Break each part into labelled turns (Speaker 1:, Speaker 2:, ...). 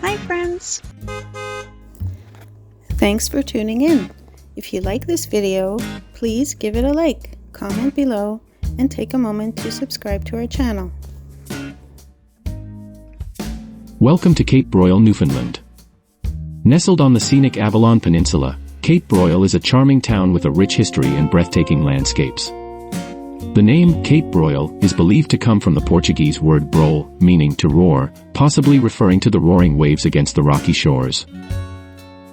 Speaker 1: Hi friends! Thanks for tuning in. If you like this video, please give it a like, comment below, and take a moment to subscribe to our channel.
Speaker 2: Welcome to Cape Broyle, Newfoundland. Nestled on the scenic Avalon Peninsula, Cape Broyle is a charming town with a rich history and breathtaking landscapes. The name, Cape Broyle, is believed to come from the Portuguese word brole, meaning to roar, possibly referring to the roaring waves against the rocky shores.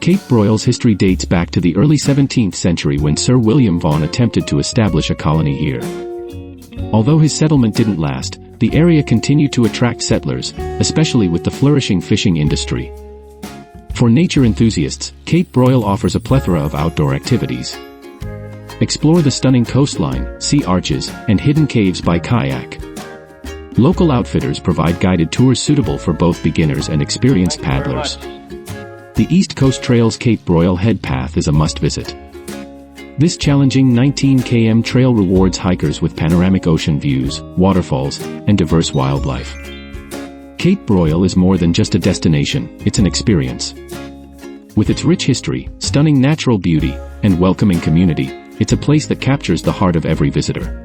Speaker 2: Cape Broyle's history dates back to the early 17th century when Sir William Vaughan attempted to establish a colony here. Although his settlement didn't last, the area continued to attract settlers, especially with the flourishing fishing industry. For nature enthusiasts, Cape Broyle offers a plethora of outdoor activities. Explore the stunning coastline, sea arches, and hidden caves by kayak. Local outfitters provide guided tours suitable for both beginners and experienced paddlers. The East Coast Trail's Cape Broyle Head Path is a must-visit. This challenging 19 km trail rewards hikers with panoramic ocean views, waterfalls, and diverse wildlife. Cape Broyle is more than just a destination, it's an experience. With its rich history, stunning natural beauty, and welcoming community, it's a place that captures the heart of every visitor.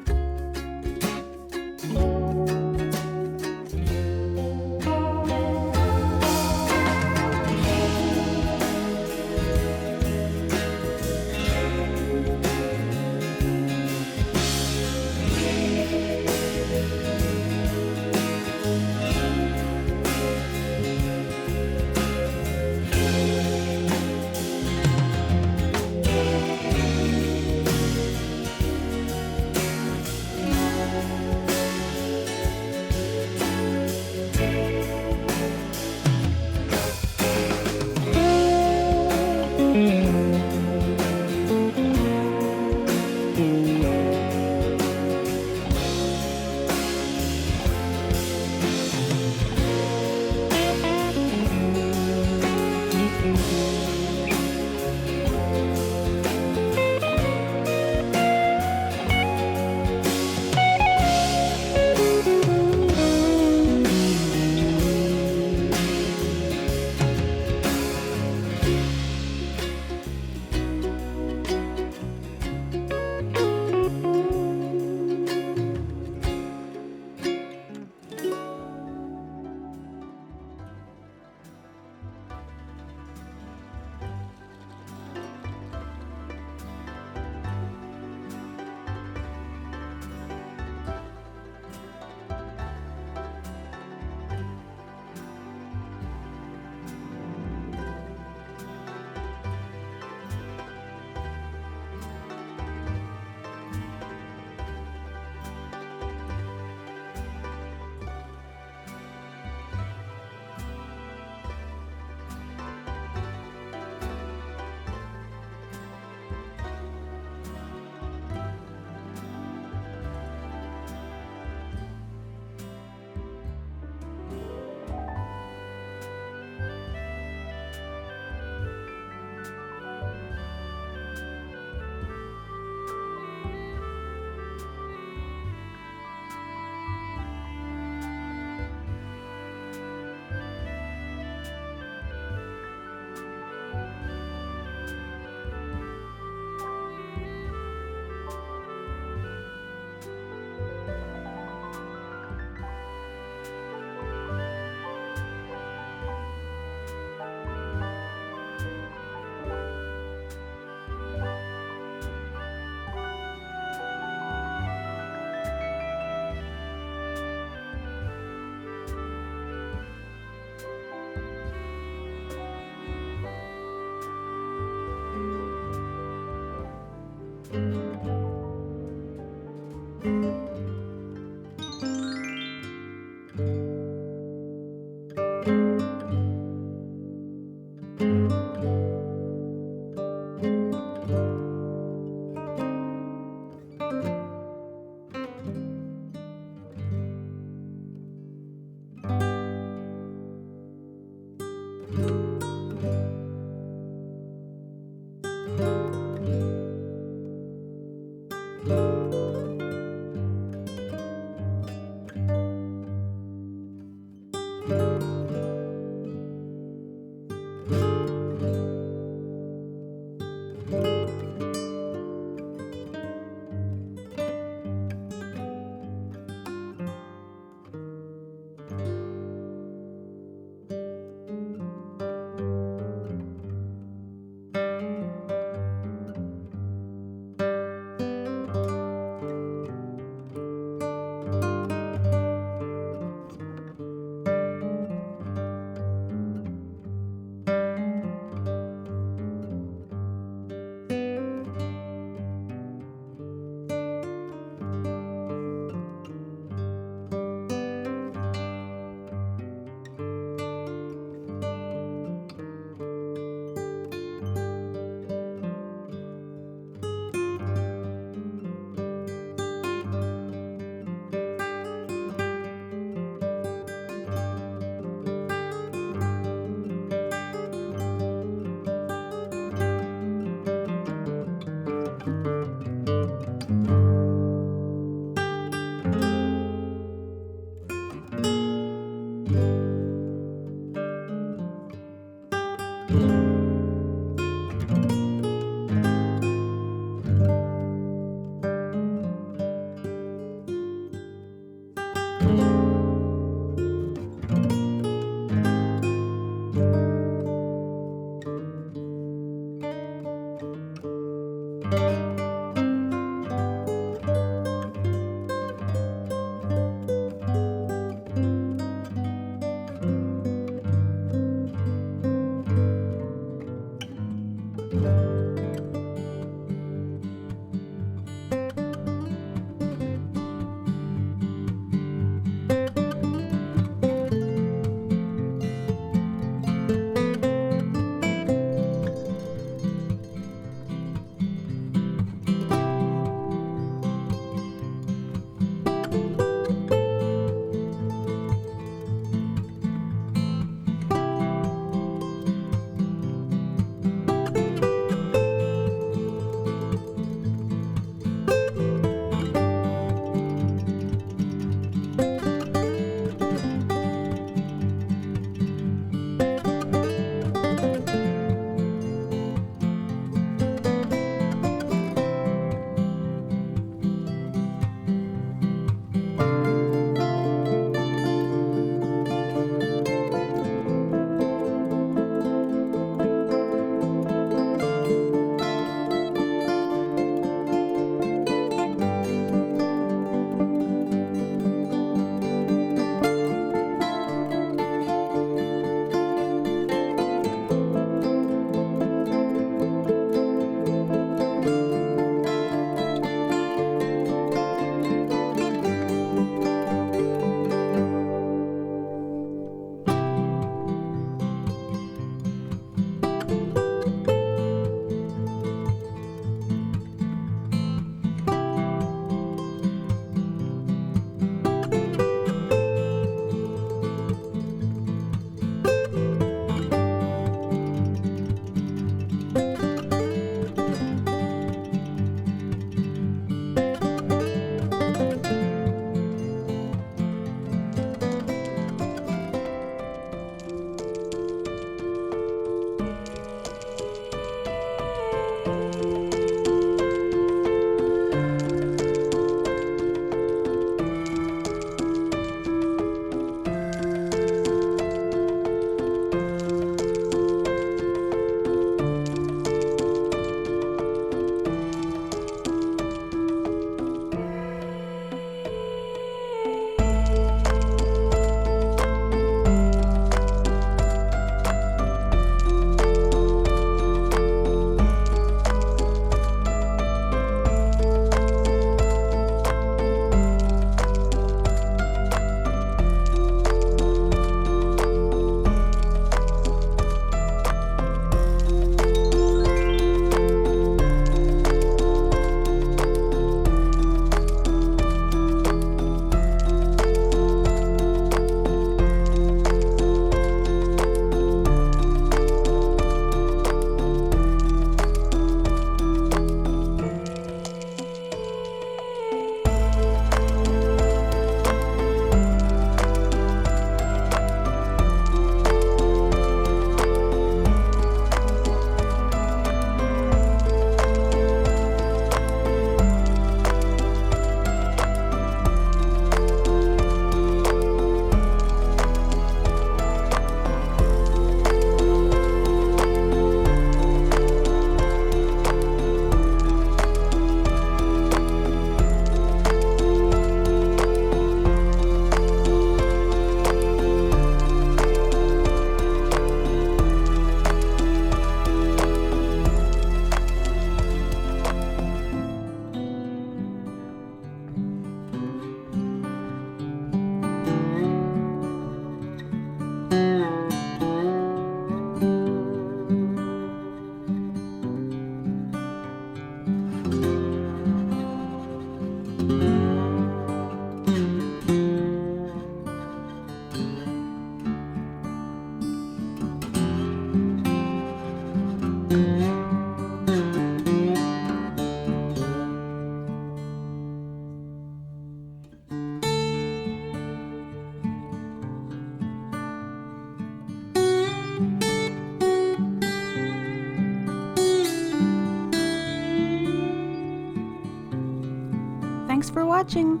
Speaker 1: watching.